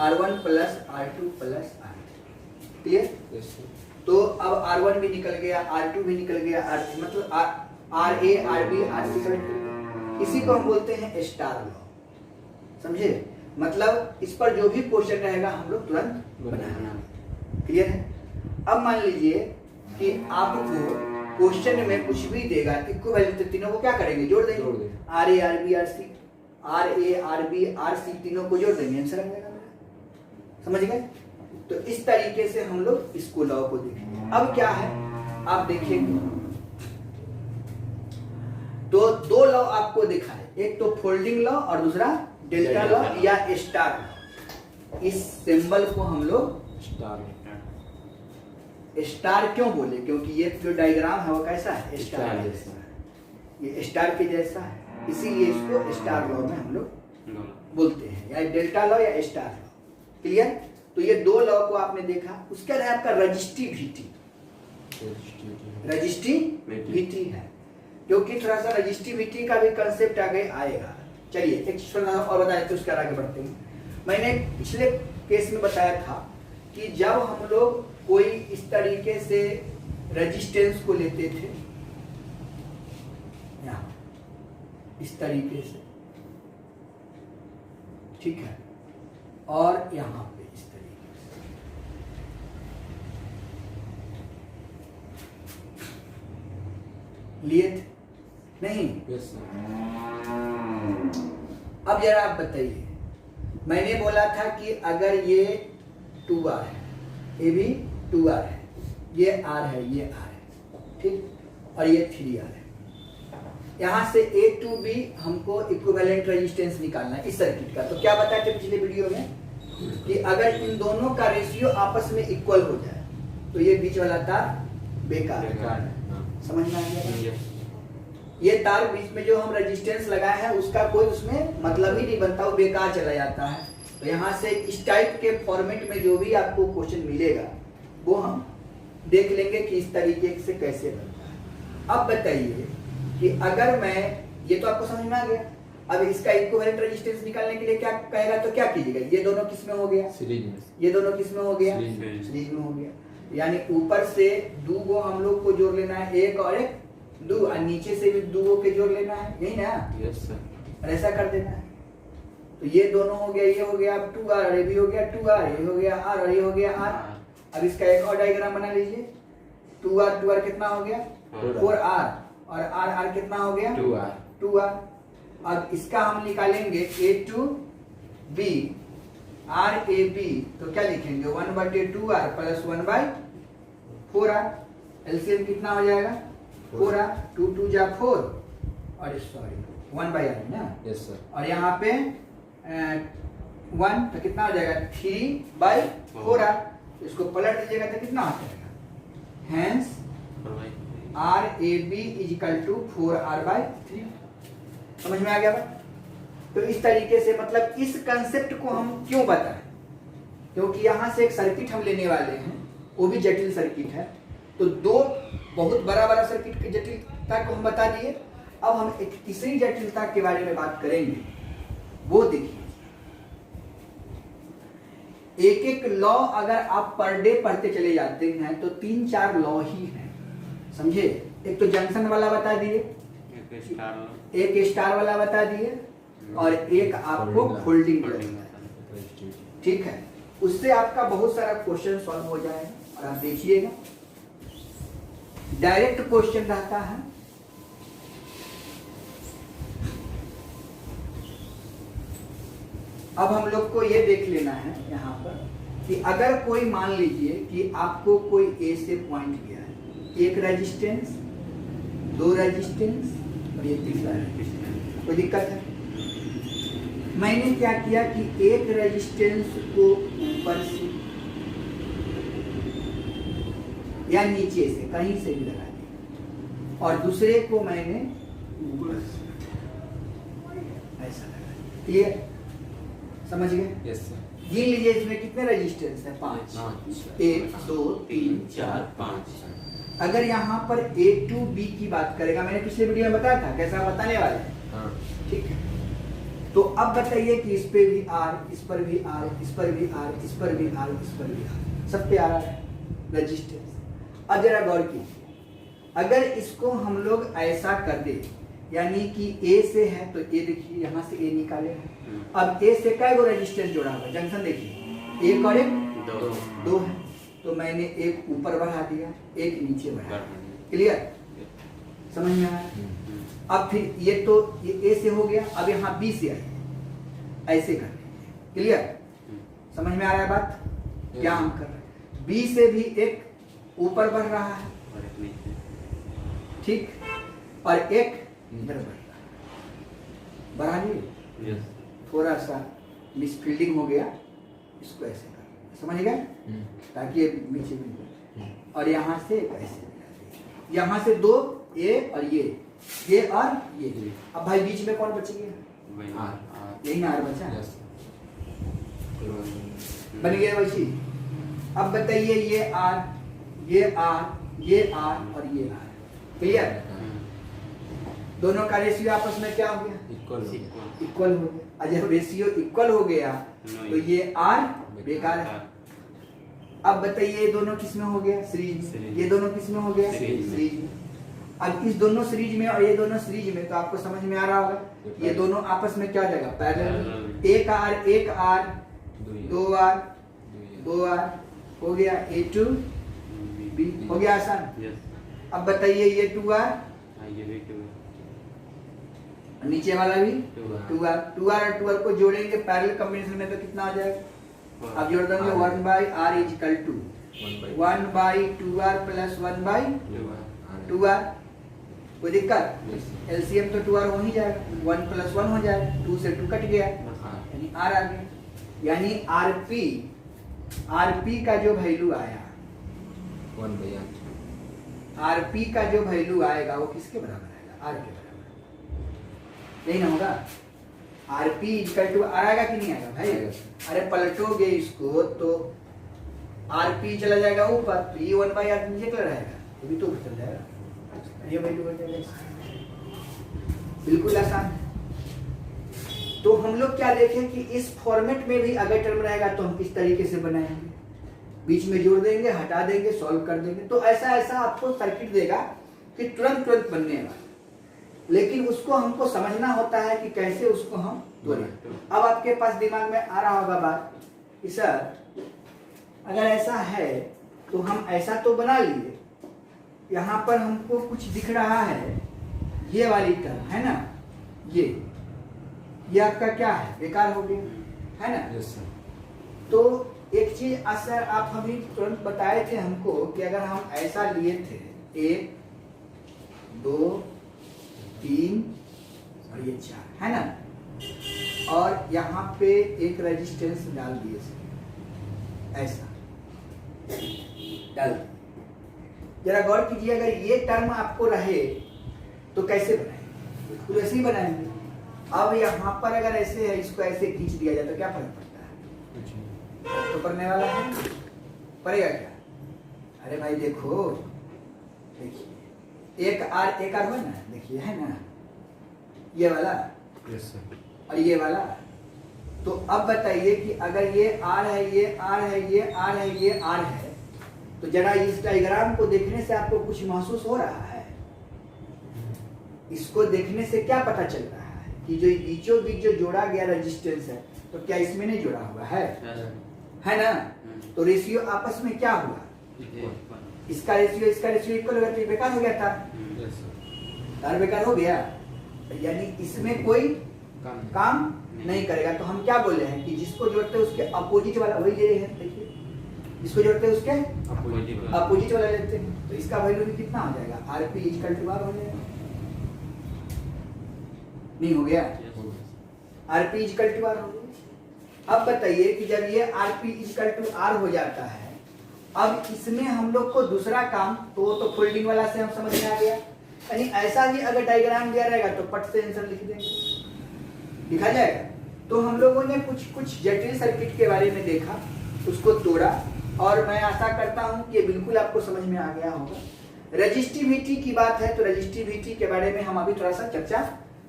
R1 plus R2 plus R3। Clear? तो अब R1 भी निकल गया, R2 भी निकल गया, R3 मतलब RA RB RC। इसी को हम बोलते हैं स्टार लॉ, समझे? मतलब इस पर जो भी क्वेश्चन रहेगा हम लोग तुरंत बनाएंगे। क्लियर है? अब मान लीजिए कि आपको क्वेश्चन में कुछ भी देगा, इक्विवेलेंट, तीनों को क्या करेंगे, जोड़ देंगे। R A R B R C, R A R B R C, तीनों को जोड़ देंगे, आंसर आ जाएगा मेरा। समझ गए? तो इस तरीके से हम लोग इसको लॉ को देखेंगे। अब क्या है आप देखेंगे, तो दो लॉ आपको दिखा है, एक तो फोल्डिंग लॉ और दूसरा डेल्टा लॉ या स्टार लॉ। इस सिंबल को हम लोग स्टार क्यों बोले, क्योंकि ये जो डायग्राम है वो कैसा है, स्टार जैसा है, ये स्टार के जैसा है, इसीलिए इसको स्टार लॉ में हम लोग बोलते हैं, या डेल्टा लॉ या स्टार लॉ। क्लियर? तो ये दो लॉ को आपने देखा। उसके बाद आपका रजिस्टिविटी, रजिस्टिविटी है, क्योंकि थोड़ा सा रजिस्टिविटी का भी कंसेप्ट आगे आएगा। चलिए एक चीज और बता देते, उसके आगे बढ़ते हैं। मैंने पिछले केस में बताया था कि जब हम लोग कोई इस तरीके से रेजिस्टेंस को लेते थे, यहाँ इस तरीके से, ठीक है, और यहाँ पे इस तरीके से, लिए थे नहीं? yes, अब जरा आप बताइए, मैंने बोला था कि अगर ये 2R है, ये भी 2R है, ये R है, ये R है, ठीक, और ये 3R है। यहाँ से A to B हमको इक्विवेलेंट रेजिस्टेंस निकालना है इस सर्किट का। तो क्या बताया थे पिछले वीडियो में कि अगर इन दोनों का रेशियो आपस में इक्वल हो जाए तो ये बीच वाला तार बेकार है। समझ में आ गया? ये तार बीच में जो हम रेजिस्टेंस लगाए हैं उसका कोई उसमें मतलब ही नहीं बनता, वो बेकार चला जाता है। तो यहाँ से इस टाइप के फॉर्मेट में जो भी आपको क्वेश्चन मिलेगा वो हम देख लेंगे कि इस तरीके से कैसे बनता है। अब बताइए कि अगर मैं, ये तो आपको समझ में आ गया, अब इसका इक्विवेलेंट रेजिस्टेंस निकालने के लिए क्या कहेगा, तो क्या कीजिएगा, ये दोनों किस में हो गया, सीरीज में, ये दोनों किस में हो गया, सीरीज में हो गया। यानी ऊपर से दो को हम लोग को जोड़ लेना है, एक और एक दो, और नीचे से भी दो के जोड़ लेना है, यही ना? Yes sir. और ऐसा कर देना है। तो ये दोनों हो गया, ये हो गया अब 2R, और ये भी हो गया 2R, ये हो गया R और ये हो गया R। अब इसका एक और डायग्राम बना लीजिए। 2R कितना हो गया, 4R, और R कितना हो गया, 2R। अब इसका हम निकालेंगे A to B, RAB, तो क्या लिखेंगे, 1/2R प्लस 1/4R। एलसीएम कितना हो जाएगा, 4R, 2 2 जा 4, और सॉरी 1/R ना, यस सर। और यहाँ पे 1, तो कितना हो जाएगा, 3/4R। इसको पलट दीजिएगा तो कितना हो जाएगा, hence RAB is equal to 4R/3। समझ में आ गया बात? तो इस तरीके से, मतलब इस कंसेप्ट को हम क्यों बताएं, क्योंकि यहाँ से एक सर्किट हम लेने वाले हैं, वो भी जटिल सर्किट है। तो दो बहुत बड़ा सर्किट की जटिलता को हम बता दिए। अब हम एक तीसरी जटिलता के बारे में बात करेंगे, वो देखिए। एक एक लॉ अगर आप पर डे पढ़ते चले जाते हैं तो 3-4 लॉ ही हैं, समझे? एक तो जंक्शन वाला बता दिए, एक स्टार वाला बता दिए, और एक आपको फोल्डिंग वाला, ठीक है? उससे आपका बहुत सारा क्वेश्चन सॉल्व हो जाएगा। और आप देखिएगा डायरेक्ट क्वेश्चन रहता है, अब हम लोग को ये देख लेना है यहाँ पर कि अगर कोई मान लीजिए कि आपको कोई ए से पॉइंट गया है, एक रेजिस्टेंस, 2 रेजिस्टेंस और ये तीसरा रेजिस्टेंस, कोई दिक्कत है? मैंने क्या किया कि एक रेजिस्टेंस को ऊपर से या नीचे से कहीं से भी लगा दिया, और दूसरे को मैंने ऊपर से ऐसा लगा दिया। क्लियर? समझ गए? Yes sir. गिन लीजिए इसमें कितने रेजिस्टेंस है, 5, 1 2 3 4 5। अगर यहाँ पर A to B की बात करेगा, मैंने पिछले वीडियो में बताया था, कैसा बताने वाले हैं, ठीक है? तो अब बताइए कि इस पे भी R, इस पर भी R, इस पर भी R, इस पर भी R, इस पर भी R, सब पे आ रहा है रेजिस्टेंस। अब जरा गौर कीजिए, अगर इसको हम लोग ऐसा कर दे, यानी कि A से है तो A देखिए, यहाँ से A निकाले हैं। अब A से क्या रेजिस्टेंस जोड़ा हुआ, जंक्शन देखिए, एक और एक 2 है, तो मैंने एक ऊपर बढ़ा दिया, एक नीचे बढ़ा दिया। क्लियर? समझ में आया? अब फिर ये तो ये A से हो गया, अब यहाँ B से आए, ऐसे कर दीजिए। क्लियर? समझ में आ रहा है बात क्या हम कर रहे हैं? B से भी एक ऊपर बढ़ रहा है, ठीक, और एक इधर बढ़ता है। बढ़ा दिए, थोड़ा सा मिसफील्डिंग हो गया, इसको ऐसे कर, समझ गए, ताकि ये नीचे भी, और यहाँ से ऐसे, यहाँ से दो ये और ये और ये। अब भाई बीच में कौन बचेंगे? यही ना आर बचा, बन गया वैसी। अब बताइए ये आर, ये आर, ये आर और ये आर, क्लियर? दोनों का रेशियो आपस में क्या हो गया? इक्वल हो गया। और जब रेशियो इक्वल हो गया तो ये आर बेकार है। अब बताइए ये दोनों किस में हो गया? सीरीज में। ये दोनों किस में हो गया? सीरीज में। अब इस दोनों सीरीज में और ये दोनों सीरीज में, तो आपको समझ में आ रहा होगा ये दोनों आपस में क्या जगह? पैरेलल। एक आर, दो आर हो गया, ए टू बी हो गया, आसान। अब बताइए ये 2R, नीचे वाला भी 2R और 2R को जोड़ेंगे पैरेलल कॉम्बिनेशन में तो कितना आ जाएगा? अब जोड़ देंगे 1/R equal to 1/2R plus 1/2R। कोई दिक्कत? एलसीएम तो 2R हो ही जाएगा, 1 प्लस 1 हो जाएगा, 2 से 2 कट गया, यानी R आ गया। यानी आरपी का जो वैल्यू आया, 1/8, आरपी का जो वैल्यू आएगा वो किसके बराबर आएगा? आर के बराबर, यही ना होगा? आरपी इक्वल टू आर आएगा कि नहीं आएगा भाई? अरे पलटोगे इसको तो आरपी चला जाएगा ऊपर, तो ये 1/8 नीचे चला रहेगा, तो भी तो ऊपर चल जाएगा, ये वैल्यू हो जाएगा। बिल्कुल आसान। तो हम लोग क्या देखें कि इस फॉर्मेट में भी अगर टर्म रहेगा तो हम किस तरीके से बनाएंगे? बीच में जोड़ देंगे, हटा देंगे, सॉल्व कर देंगे। तो ऐसा आपको सर्किट देगा कि तुरंत बनने वाला, लेकिन उसको हमको समझना होता है कि कैसे उसको हम तोड़ें। अब आपके पास दिमाग में आ रहा होगा बात कि सर अगर ऐसा है तो हम ऐसा तो बना लिए, यहाँ पर हमको कुछ दिख रहा है, ये वाली टर्म है ना, ये आपका क्या है? बेकार हो गया, है ना? yes, तो एक चीज असर आप हमें तुरंत बताए थे हमको कि अगर हम ऐसा लिए थे 1 2 3 और ये 4, है ना, और यहाँ पे एक रेजिस्टेंस डाल दिए, ऐसा डाल, जरा गौर कीजिए, अगर ये टर्म आपको रहे तो कैसे बनाएंगे? बिल्कुल ऐसे ही बनाएंगे। अब यहाँ पर अगर ऐसे है, इसको ऐसे खींच दिया जाए तो क्या फर्क पड़ता है? तो पड़ने वाला है, पड़ेगा क्या? अरे भाई देखो, देखिए एक आर हो ना, देखिए है ना, ये वाला और ये वाला। तो अब बताइए कि अगर ये आर है, ये आर है, ये आर है, ये आर है, तो जरा इस डायग्राम को देखने से आपको कुछ महसूस हो रहा है? इसको देखने से क्या पता चल रहा है कि जो बीचों बीच जो जोड़ा गया रेजिस्टेंस है, तो क्या इसमें नहीं जुड़ा हुआ है? है ना? तो रेशियो आपस में क्या हुआ? इसका रेशियो इक्वल हो गया, तो बेकार हो गया था, तार बेकार हो गया, यानी इसमें कोई काम नहीं करेगा। तो हम क्या बोल रहे हैं कि जिसको जोड़ते हैं उसके अपोजिट वाला वही ले रहे हैं। देखिए जिसको जोड़ते हैं उसके अपोजिट वाला लेते हैं, तो इसका वैल्यू भी कितना हो जाएगा? आरपी इक्वल टू आर हो जाएगा, नहीं हो गया? आरपी इक्वल टू आर हो गया। अब बताइए कि जब ये आरपी इक्वल टू आर हो जाता है, अब इसमें हम लोग को दूसरा काम, तो फोल्डिंग वाला से हम समझ में आ गया, यानी ऐसा भी अगर डायग्राम दिया रहेगा तो पट से आंसर लिख देंगे, लिखा जाएगा। तो हम लोगों ने कुछ जटिल सर्किट के बारे में देखा, उसको तोड़ा, और मैं आशा करता हूं कि बिल्कुल आपको समझ में आ गया होगा। रजिस्टिविटी की बात है तो रजिस्टिविटी के बारे में हम अभी थोड़ा सा चर्चा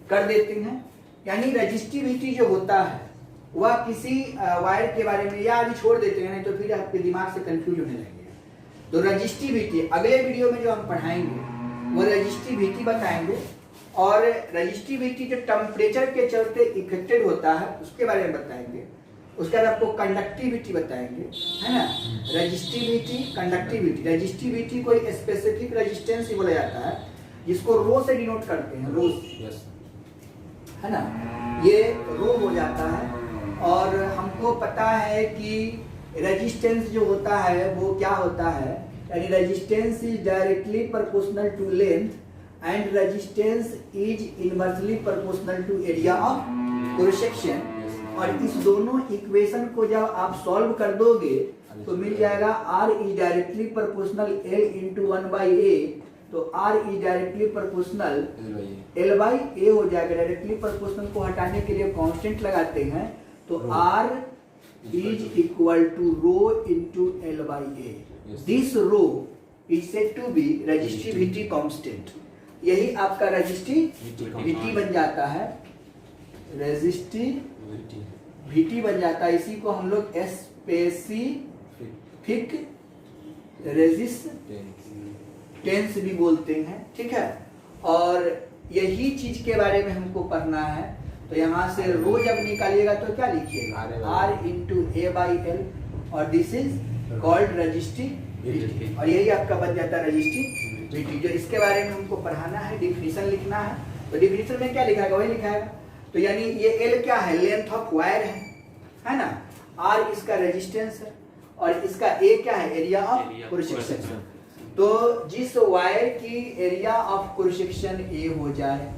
कर देते हैं। यानी रजिस्टिविटी जो होता है वह किसी वायर के बारे में, या अभी छोड़ देते हैं, नहीं तो फिर आपके दिमाग से कंफ्यूज होने लगेगा। तो रजिस्टिविटी अगले वीडियो में जो हम पढ़ाएंगे वो रजिस्टिविटी बताएंगे, और रजिस्टिविटी जो टेम्परेचर के चलते इफेक्टेड होता है उसके बारे में बताएंगे। उसके बाद आपको कंडक्टिविटी बताएंगे, है ना? Resistivity, conductivity. रजिस्टिविटी कोई स्पेसिफिक रेजिस्टेंस ही बोला जाता है, जिसको रो से डिनोट करते हैं, रो, है ना? ये रो हो जाता है। और हमको पता है कि रेजिस्टेंस जो होता है वो क्या होता है, यानी resistance is directly proportional to length and resistance is inversely proportional to area of cross section. और इस दोनों इक्वेशन को जब आप सॉल्व कर दोगे तो मिल जाएगा R is directly proportional L into 1/A। तो R is directly proportional L/A हो जाएगा। डायरेक्टली प्रोपोर्शनल को हटाने के लिए कांस्टेंट लगाते हैं तो R is equal to rho into L/A। This rho is said to be resistivity constant. यही आपका रेजिस्टिविटी बन जाता है, रेजिस्टिविटी बन जाता है। इसी को हम लोग स्पेसिफिक रेजिस्टेंस भी बोलते हैं, ठीक है। और यही चीज के बारे में हमको पढ़ना है। तो यहाँ से रो जब निकालिएगा तो क्या लिखिएगा, R इंटू A/L, और दिस इज कॉल्ड रेजिस्टिविटी। और यही आपका बन जाता है रेजिस्टिविटी। जो इसके बारे में हमको पढ़ाना है, डिफिनीशन लिखना है। तो डिफिनीशन में क्या लिखाएगा, वही लिखाएगा। तो यानी ये L क्या है, लेंथ ऑफ वायर है ना। R इसका रेजिस्टेंस है और इसका A क्या है, एरिया ऑफ क्रॉस सेक्शन। तो जिस वायर की area of cross section A हो जाए,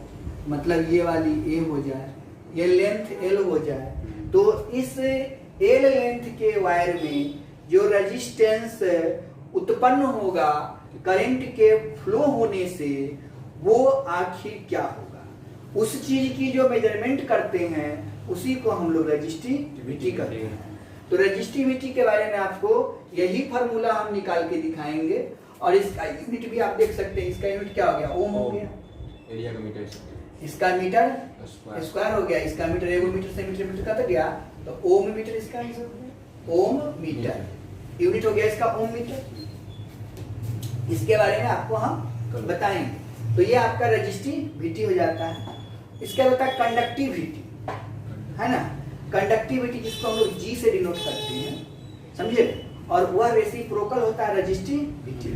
मतलब ये वाली A हो जाए, ये लेंथ L हो जाए, तो इस L लेंथ के वायर में जो रेजिस्टेंस उत्पन्न होगा करंट के फ्लो होने से, वो आखिर क्या होगा, उस चीज की जो मेजरमेंट करते हैं उसी को हम लोग रेजिस्टिविटी कहते हैं। तो रेजिस्टिविटी के बारे में आपको यही फार्मूला हम निकाल के दिखाएंगे। और इसका यूनिट भी आप देख सकते हैं। इसका यूनिट क्या हो गया, ओम हो गया, एरिया का मीटर, इसका मीटर स्क्वायर हो गया, इसका मीटर, एगो मीटर से मीटर कट गया तो ओम मीटर इसका आंसर हो गया, ओम मीटर यूनिट हो गया इसका, ओम मीटर। इसके बारे में आपको हम बताएंगे। तो ये आपका रेजिस्टिविटी हो जाता है। इसके बाद कंडक्टिविटी है ना, कंडक्टिविटी जिसको हम लोग G से डिनोट करते हैं, समझे। और वह रेसिप्रोकल होता है रेजिस्टिविटी।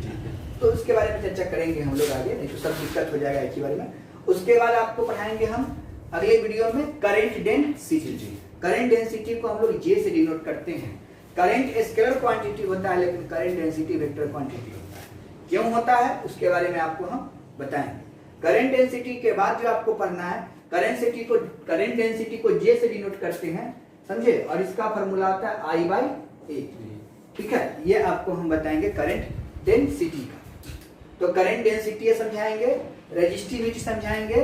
तो उसके बारे में चर्चा करेंगे हम लोग आगे, नहीं तो सब दिक्कत हो जाएगा एक ही बारे में। उसके बाद आपको पढ़ाएंगे हम अगले वीडियो में करंट डेंसिटी। करंट डेंसिटी को हम लोग J से डिनोट करते हैं। करंट स्केलर क्वांटिटी होता है, लेकिन करंट डेंसिटी वेक्टर क्वांटिटी होता है। क्यों होता है उसके बारे में आपको हम बताएंगे। करंट डेंसिटी के बाद जो आपको पढ़ना है, करंट डेंसिटी को J से डिनोट करते हैं, समझे। और इसका फार्मूला होता है I/A, ठीक है। ये आपको हम बताएंगे करंट डेंसिटी का। तो करंट डेंसिटी समझाएंगे, रेजिस्टिविटी समझाएंगे,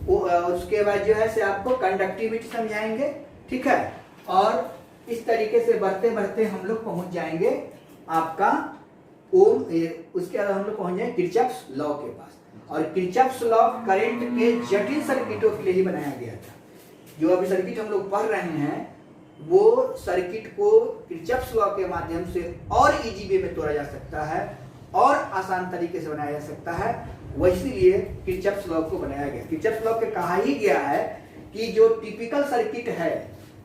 उसके बाद जो है से आपको कंडक्टिविटी समझाएंगे, ठीक है। और इस तरीके से बढ़ते बढ़ते हम लोग पहुंच जाएंगे आपका ओम, उसके बाद हम लोग पहुंच जाएंगे किरचॉफ्स लॉ के पास। और किरचॉफ्स लॉ करंट के जटिल सर्किटों के लिए ही बनाया गया था। जो अभी सर्किट हम लोग पढ़ रहे हैं, वो सर्किट को किरचॉफ्स लॉ के माध्यम से और इजी वे में तोड़ा जा सकता है और आसान तरीके से बनाया जा सकता है। वैसे किरचॉफ्स लॉ को बनाया गया। किरचॉफ्स लॉ के कहा ही गया है कि जो टिपिकल सर्किट है,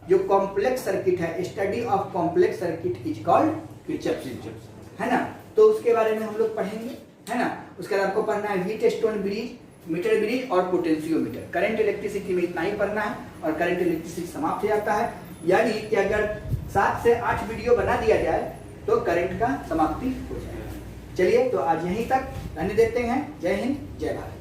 जो कॉम्प्लेक्स सर्किट है, study of complex circuit is called Kirchhoff's, है ना। तो उसके बारे में हम लोग पढ़ेंगे, है ना। उसके बाद आपको पढ़ना है व्हीटस्टोन ब्रिज, मीटर ब्रिज और पोटेंशियोमीटर। करंट इलेक्ट्रिसिटी में इतना ही पढ़ना है और करंट इलेक्ट्रिसिटी समाप्त हो जाता है। यानी कि अगर 7 से 8 वीडियो बना दिया जाए तो करंट का समाप्ति हो जाएगा। चलिए, तो आज यहीं तक रहने देते हैं। जय हिंद, जय भारत।